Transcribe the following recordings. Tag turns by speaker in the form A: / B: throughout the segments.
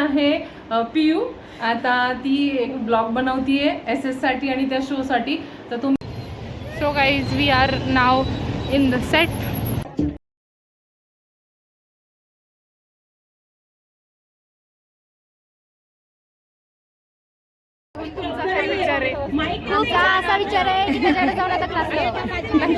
A: आहे पियू. आता ती एक ब्लॉग बनवतीये SS साठी आणि त्या शो साठी. तर तुम्ही so guys we are now in the set.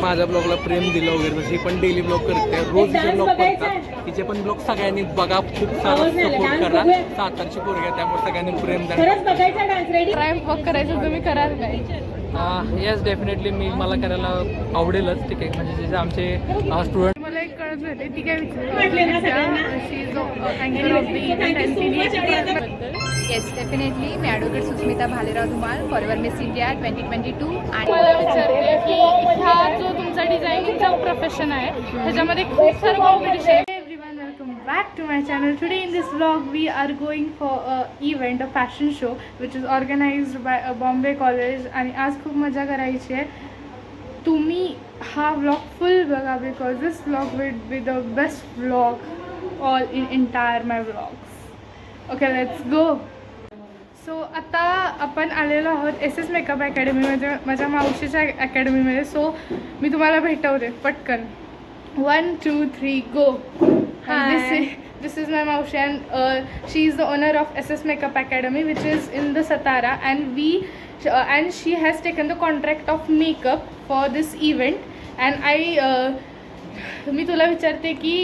B: माझ्या ब्लॉगला प्रेम दिलं वगैरे तशी पण डेली ब्लॉग करते, रोज तिचे ब्लॉग करतात. तिचे पण ब्लॉग सगळ्यांनी बघा, खूप सारा सपोर्ट करा. सातारची पोरगी आहे त्यामुळे सगळ्यांनी प्रेम द्या.
A: प्राईम वॉक करायचं तुम्ही कराल काय?
B: येस डेफिनेटली मला करायला आवडेलच. ठीक आहे, म्हणजे जे आमचे स्टुडंट
A: मला एक कळत नाही ती काय
C: येस डेफिनेटली मी advocate Susmita Bhalerao Dhumal, forever Miss India 2022. आणि
A: मला विचारते की हा जो तुमचा डिझायनिंगचा प्रोफेशन आहे त्याच्यामध्ये खूप सारं कॉम्पिटिशन आहे. Everyone, welcome back to my channel. Today in this vlog we are going for a event, a fashion show which is organised by Bombay college. आणि आज खूप मजा करायची आहे. तुम्ही हा व्लॉग फुल बघा because this vlog will be the best vlog all in entire my vlogs. Okay, let's go. So आता आपण आलेलो आहोत SS मेकअप अकॅडमीमध्ये, माझ्या मावशीच्या अकॅडमीमध्ये. सो मी तुम्हाला भेटवते पटकन. 1 2 3 गो. This is my Maushi and she is the owner of SS Makeup Academy which is in the Satara, and she has taken the contract of makeup for this event. And मी तुला विचारते की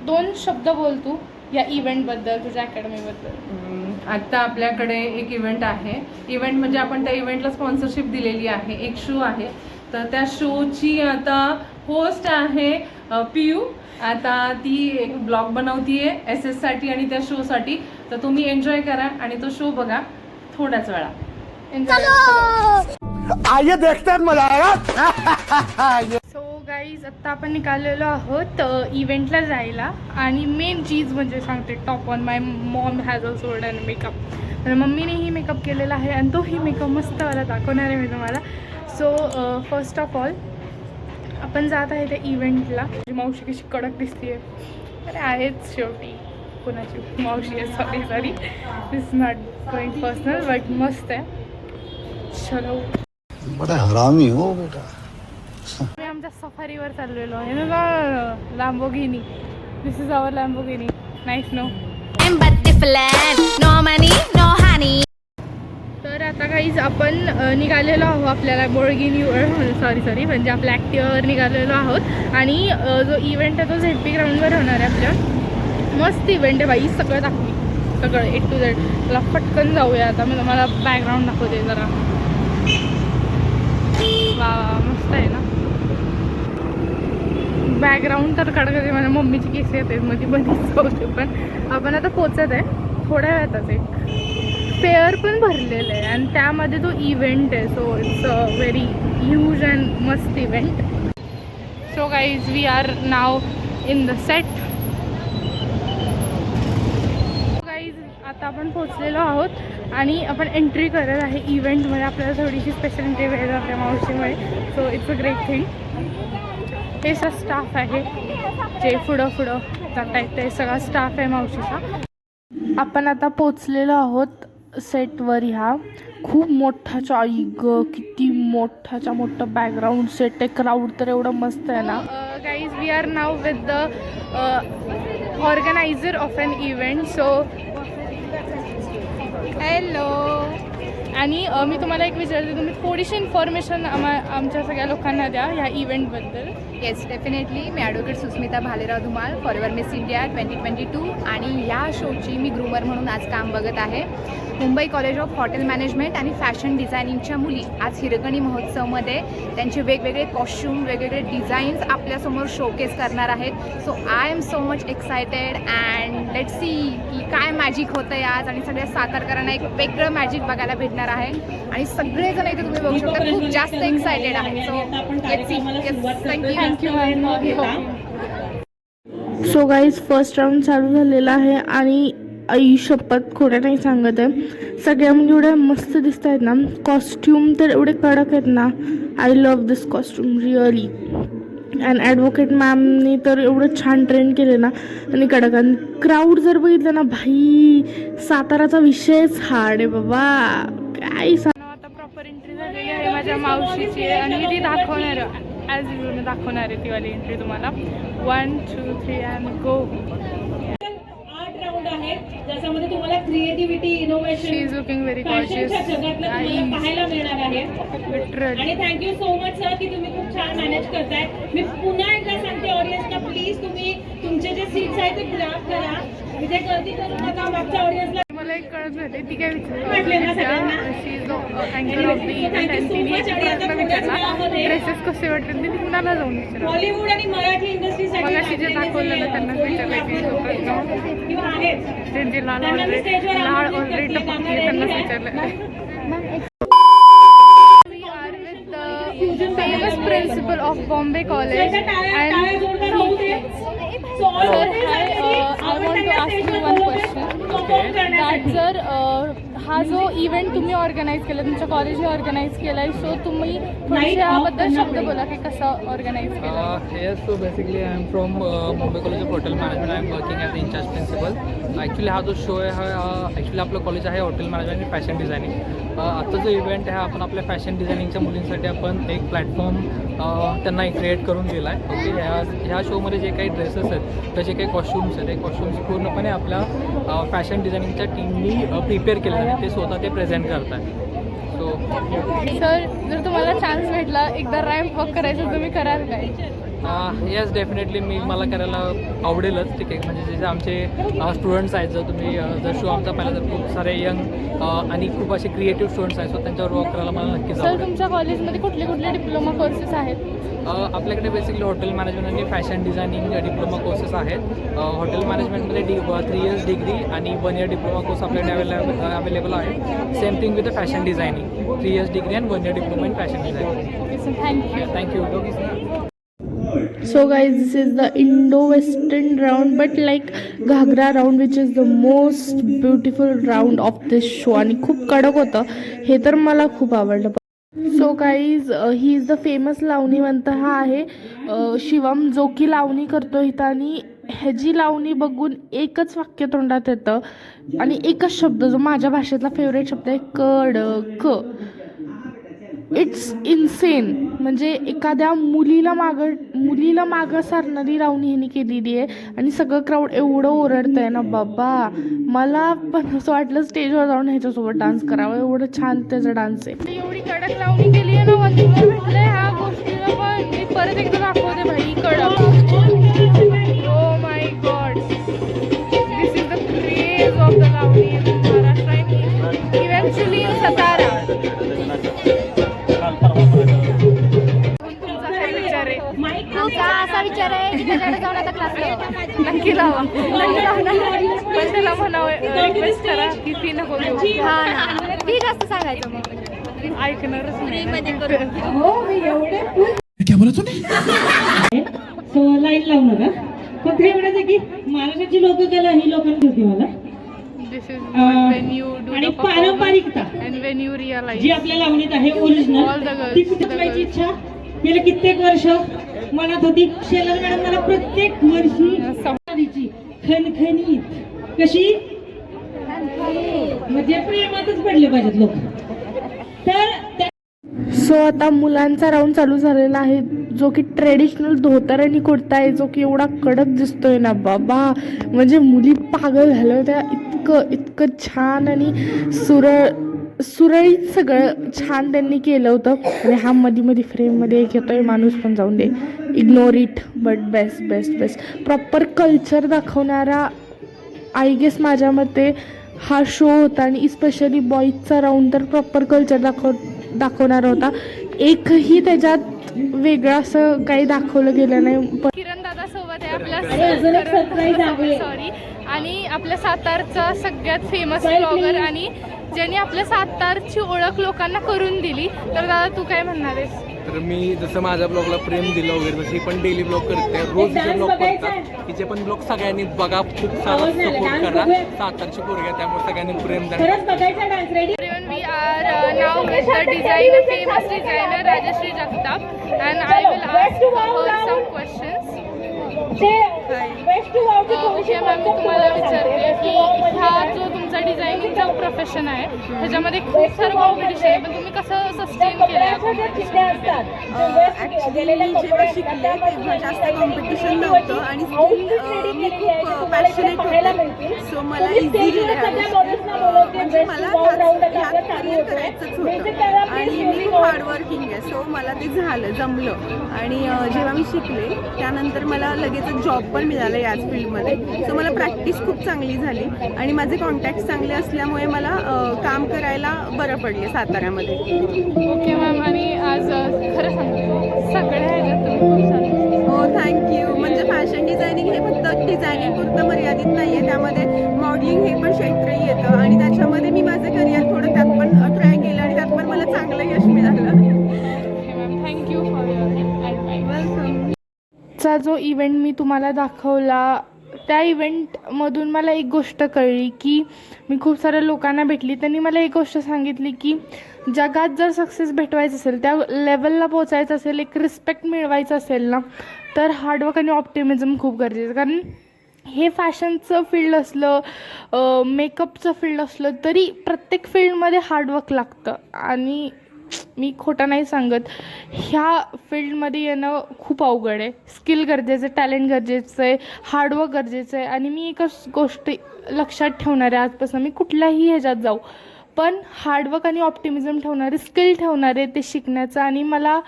A: 2 शब्द बोल तू या इव्हेंटबद्दल, तुझ्या अकॅडमीबद्दल. आत्ता आपल्याकडे एक इव्हेंट आहे. इव्हेंट म्हणजे आपण त्या इव्हेंटला स्पॉन्सरशिप दिलेली आहे. एक शो आहे, तर त्या शोची आता होस्ट आहे पियू. आता ती एक ब्लॉग बनवतीये SS साठी आणि त्या शो साठी. तर तुम्ही एन्जॉय करा आणि तो शो बघा थोड्याच वेळा.
D: आइए देखते हैं, मजा आएगा.
A: सो गाईज आत्ता आपण निघालेलो आहोत इव्हेंटला जायला. आणि मेन चीज म्हणजे सांगते, top on my Maugham has also done makeup. तर मम्मीनेही मेकअप केलेला आहे आणि तोही मेकअप मस्त मला दाखवणार आहे मी तुम्हाला. सो फर्स्ट ऑफ ऑल आपण जात आहे त्या इव्हेंटला. मावशी कशी कडक दिसते. अरे आहेच शेवटी कोणाची मावशी आहे. Sorry this not going personal but मस्त आहे. चलो,
D: बड़ा हरामी हो बेटा.
A: मी आमच्या सफारीवर चाललेलो आहे ना, Lamborghini. This is our Lamborghini. Nice no. तर आता काहीच आपण निघालेलो आहोत आपल्या लॅम्बोर्गिनीवर, सॉरी म्हणजे आपल्या ॲक्टिवावर निघालेलो आहोत. आणि जो इव्हेंट आहे तो ZP ग्राउंडवर होणार आहे आपल्या. मस्त इव्हेंट आहे बाई, सगळं दाखवी, सगळं A to Z. त्याला पटकन जाऊया. आता मी तुम्हाला बॅकग्राऊंड दाखवते जरा. वा मस्त आहे ना बॅकग्राऊंड. तर कडकते माझ्या मम्मीची केस येते मध्ये बरीच होते. पण आपण आता पोचत आहे थोड्या वेळातच. एक फेअर पण भरलेलं आहे आणि त्यामध्ये तो इव्हेंट आहे. So it's a very huge and मस्त event. So guys we are now in the set. Guys आता आपण पोचलेलो आहोत आणि आपण एंट्री करत आहे इव्हेंटमध्ये. आपल्याला थोडीशी स्पेशल एंट्री मिळेल आपल्या मावशीमुळे. So it's a great thing. हे सगळं स्टाफ आहे जे पुढं जात आहेत, ते सगळा स्टाफ आहे मावशीचा. आपण आता पोचलेलो आहोत सेटवर. ह्या खूप मोठाच्या आई ग, किती मोठाच्या मोठं बॅकग्राऊंड सेट आहे. क्राऊड तर एवढं मस्त आहे ना. Guys we are now with the organiser of an event. So hello. आणि मी तुम्हाला एक विचारते, तुम्ही थोडीशी इन्फॉर्मेशन आमच्या सगळ्या लोकांना द्या ह्या इव्हेंटबद्दल.
C: येस डेफिनेटली मी advocate Susmita Bhalerao Dhumal, forever Miss India 2022. आणि या शोची मी ग्रूमर म्हणून आज काम बघत आहे. Mumbai college of hotel management आणि फॅशन डिझायनिंगच्या मुली आज हिरकणी महोत्सवमध्ये त्यांचे वेगवेगळे कॉस्ट्यूम, वेगवेगळे डिझाईन्स आपल्यासमोर शोकेस करणार आहेत. So I am so much excited and let's see की काय मॅजिक होतं आहे आज. आणि सगळ्या सातारकरांना एक वेगळं मॅजिक बघायला भेटणार आहे. आणि सगळेजण इथे तुम्ही बघू शकता खूप जास्त एक्सायटेड आहे. So let's see. Thank you.
A: So guys first round चालू झालेला आहे आणि आई शपथ खोट्या नाही सांगत आहे, सगळ्या मुली एवढ्या मस्त दिसत आहेत ना. कॉस्ट्यूम तर एवढे कडक आहेत ना. I love this costume really. And advocate मॅमनी तर एवढं छान ट्रेन केले ना आणि कडक. आणि क्राऊड जर बघितलं ना भाई, साताराचा विषयच हार्ड आहे बाबा. काय आता प्रॉपर एंट्री झालेली आहे माझ्या मावशीची आणि मी ती दाखवणार ॲज युजल दाखवणार आहे ती वाली एंट्री तुम्हाला. 1 2 3 अँड गो.
E: ज्याच्यामध्ये तुम्हाला creativity, innovation,
A: she is looking very gorgeous.
E: पाहायला मिळणार आहे. आणि थँक्यू सो मच सर की तुम्ही खूप छान मॅनेज करताय. मी पुन्हा एकदा सांगते ऑडियन्सला, प्लीज तुम्ही तुमचे जे सीट्स आहेत ते ग्रॅब करा. इथे गर्दी करू नका. मागच्या ऑडियन्सला
A: मला एक कळत नाही ती काय
E: वाटले ना सगळ्यांना?
A: अँगल ऑफ दी ड्रेसेस कसे वाटले ते कुणाला जाऊन विचारा.
E: बॉलिवूड आणि मराठी इंडस्ट्रीसाठी
A: मगाशी जे दाखवलं ना त्यांनाच विचारलं की
E: किंवा आहेत
A: त्यांची लाल ऑलरेडी टपकली त्यांनाच विचारलं. We are with the famous principal of Bombay College and sir, I want to ask you one question that जर हा जो इव्हेंट तुम्ही ऑर्गनाईज केला, तुमच्या कॉलेजने ऑर्गनाईज केला आहे, सो तुम्ही थोडीशी याबद्दल शब्द बोला की कसं ऑर्गनाईज केलं.
B: Yes, so basically I am from Mumbai College of Hotel Management. I am working as the in charge principal. Actually हा जो शो आहे हा ॲक्च्युली आपलं कॉलेज आहे हॉटेल मॅनेजमेंट आणि फॅशन डिझायनिंग. आता जो इव्हेंट आहे आपण आपल्या फॅशन डिझायनिंगच्या मुलींसाठी आपण एक प्लॅटफॉर्म त्यांना क्रिएट करून दिला आहे. ओके, ह्या शोमध्ये जे काही ड्रेसेस आहेत, त्याचे काही कॉस्ट्युम्स आहेत, ते कॉस्ट्युम्स पूर्णपणे आपल्या फॅशन डिझायनिंगच्या टीमनी प्रिपेअर केले आहेत. ते स्वतः ते प्रेझेंट करत आहेत. सो
A: सर, जर तुम्हाला चान्स भेटला एकदा रॅम्प वॉक करायचं तुम्ही कराल काय?
B: येस, डेफिनेटली मला करायला आवडेलच. ठीक आहे, म्हणजे जे आमचे स्टुडंट्स आहेत, जर तुम्ही जर शो आमचा पाहिला तर खूप सारे यंग आणि खूप असे क्रिएटिव्ह स्टुडंट्स आहेत, सो त्यांच्यावर वर्क करायला मला नक्कीच
A: सर,
B: आवडेल.
A: तुमच्या कॉलेजमध्ये कुठले कुठले डिप्लोमा कोर्सेस आहेत?
B: आपल्याकडे बेसिकली हॉटेल मॅनेजमेंट आणि फॅशन डिझायनिंग डिप्लोमा कोर्सेस आहेत. हॉटेल मॅनेजमेंटमध्ये 3 इयर्स डिग्री आणि 1 इयर डिप्लोमा कोर्स आपल्याकडे अवेलेबल आहे. Same thing with fashion designing, 3 years degree and 1 year diploma in fashion designing. Thank you.
A: So guys, this is the Indo-Western round, but like Ghagra round, which is the most beautiful round of this show. आणि खूप कडक होतं हे तर मला खूप आवडलं. So guys, he is the famous लावणीवंत हा आहे शिवम, जो की लावणी करतो इथं. आणि ह्याची लावणी बघून एकच वाक्य तोंडात येतं आणि एकच शब्द जो माझ्या भाषेतला फेवरेट शब्द आहे, कडक. It's insane. म्हणजे एखाद्या मुलीला मागं सारणारी लावणी ह्यानी केलेली आहे आणि सगळं क्राऊड एवढं ओरडतं आहे ना बाबा. मला पण असं वाटलं स्टेजवर जाऊन ह्याच्यासोबत डान्स करावा, एवढं छान त्याचा डान्स आहे. एवढी कडक लावणी केली आहे ना, वंदीवर भेटलंय ह्या गोष्टीला. पण मी परत एकदा दाखवते भाई कडक. Oh my God, this is the craze of the Lavani in Maharashtra and eventually in Satara.
C: असा विचार आहे की त्याच्याकडे जाऊन आता क्लास
A: नक्की लावा, नक्की लावणार. पण त्याला म्हणावं, रिक्वेस्ट करा की फी नको देऊ.
C: हा ना, ती जास्त सांगायचं मग
A: ऐकणारच नाही.
E: सो लाईन लावू नका. फक्त एवढंच आहे की महाराष्ट्राची लोककला ही लोकांनी होती मला.
A: This is when you do
E: आणि
A: the
E: पारंपरिकता
A: performance and when you realize
E: जी आपल्या लावणीत आहे
A: All the
E: ओरिजिनल,
A: girls,
E: ती कुठे करायची इच्छा गेल्या कित्येक वर्ष मनात होती. शेलर मॅडम मला प्रत्येक वर्षी खणखणीत कशी म्हणजे प्रेमातच पडले पाहिजेत लोक. तर
A: सो आता मुलांचा राऊंड चालू झालेला आहे, जो की ट्रेडिशनल धोतर आणि कुर्ता आहे, जो की एवढा कडक दिसतोय ना बाबा. म्हणजे मुली पागल झाल्या होत्या. इतकं छान आणि सुरळीत सगळं छान त्यांनी केलं होतं. आणि हा मध्ये फ्रेममध्ये एक येतोय माणूस, पण जाऊन दे, ignore it. But best proper culture दाखवणारा आय गेस माझ्या मते हा शो होता. आणि स्पेशली बॉईजचा राऊंड तर प्रॉपर कल्चर दाखवणारा होता. एकही त्याच्यात वेगळं असं काही दाखवलं गेलं नाही. किरण दादा सोबत आहे आपल्या, सॉरी, आणि आपल्या सातारचा सगळ्यात फेमस ब्लॉगर आणि ज्यांनी आपल्या सातारची ओळख लोकांना करून दिली. तर दादा तू काय म्हणणार आहेस?
B: तर मी जसं माझ्या ब्लॉगला प्रेम दिलं वगैरे, तशी पण डेली ब्लॉग करते, रोज तिचे ब्लॉग करतात. तिचे पण ब्लॉग सगळ्यांनी बघा, खूप सारा सपोर्ट करा. सातारची पोरगी आहे त्यामुळे सगळ्यांनी प्रेम द्या.
A: We are now with the designer, famous designer Rajashri Jagtap, and I will ask her some questions. Okay ma'am, मी तुम्हाला विचारते की ह्या जो तुमचा डिझायनिंगचा प्रोफेशन आहे ह्याच्यामध्ये खूप सारं कॉम्पिटिशन आहे, पण तुम्ही कसं सस्टेन केलं आहे
F: ॲक्च्युली मी जेव्हा शिकले तेव्हा जास्त कॉम्पिटिशन नव्हतं आणि स्टील मी खूप पॅशनेट होते. सो मला इझी गेलं म्हणजे मला ह्यात करिअर करायचंच होतं आणि मी खूप हार्डवर्किंग आहे. सो मला ते झालं, जमलं. आणि जेव्हा मी शिकले त्यानंतर मला लगेचच जॉब पण मिळाला याच फील्डमध्ये. सो मला प्रॅक्टिस खूप चांगली झाली आणि माझे कॉन्टॅक्ट चांगले असल्यामुळे मला काम करायला बरं पडले साताऱ्यामध्ये.
A: ओके मॅम, आणि आज खरं सांगतो सगळ्या ह्याच्यात तुम्ही खूप छान.
F: हो, थँक्यू. म्हणजे फॅशन डिझायनिंग हे फक्त डिझायनिंग पुरतं मर्यादित नाही आहे, त्यामध्ये मॉडेलिंग हे पण क्षेत्रही येतं आणि त्याच्यामध्ये मी माझं करिअर थोडं त्यात पण ट्राय केलं आणि त्यात पण मला चांगलं यश मिळालं.
A: Okay ma'am, thank you for your advice.
F: Welcome.
A: चा जो इव्हेंट मी तुम्हाला दाखवला त्या इव्हेंटमधून मला एक गोष्ट कळली की मी खूप साऱ्या लोकांना भेटली, त्यांनी मला एक गोष्ट सांगितली की जगात जर सक्सेस भेटवायचं असेल, त्या लेवलला पोचायचं असेल, एक रिस्पेक्ट मिळवायचं असेल ना, तर हार्डवर्क आणि ऑप्टिमिझम खूप गरजेचं. कारण हे फॅशनचं फील्ड असलं, मेकअपचं फील्ड असलं तरी प्रत्येक फील्डमध्ये हार्डवर्क लागतं आणि मी खोटं नाही सांगत, ह्या फील्डमध्ये येणं खूप अवघड आहे. स्किल गरजेचं आहे, टॅलेंट गरजेचं आहे, हार्डवर्क गरजेचं आहे. आणि मी एकच गोष्ट लक्षात ठेवणार आहे आजपासून, मी कुठल्याही ह्याच्यात जाऊ पण हार्डवर्क आणि ऑप्टिमिझम ठेवणारे, स्किल ठेवणारे ते शिकण्याचं. आणि मला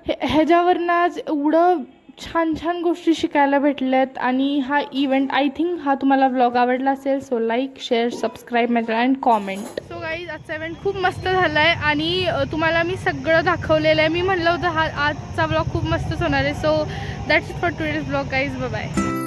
A: ह्याच्यावरनं आज एवढं छान छान गोष्टी शिकायला भेटल्यात. आणि हा इव्हेंट, आय थिंक हा तुम्हाला ब्लॉग आवडला असेल. So like, share, subscribe my channel and comment. So guys, आजचा इव्हेंट खूप मस्त झाला आहे आणि तुम्हाला मी सगळं दाखवलेलं आहे. मी म्हणलं होतं आजचा ब्लॉग खूप मस्तच होणार आहे. So that's it for today's blog guys. Bye bye.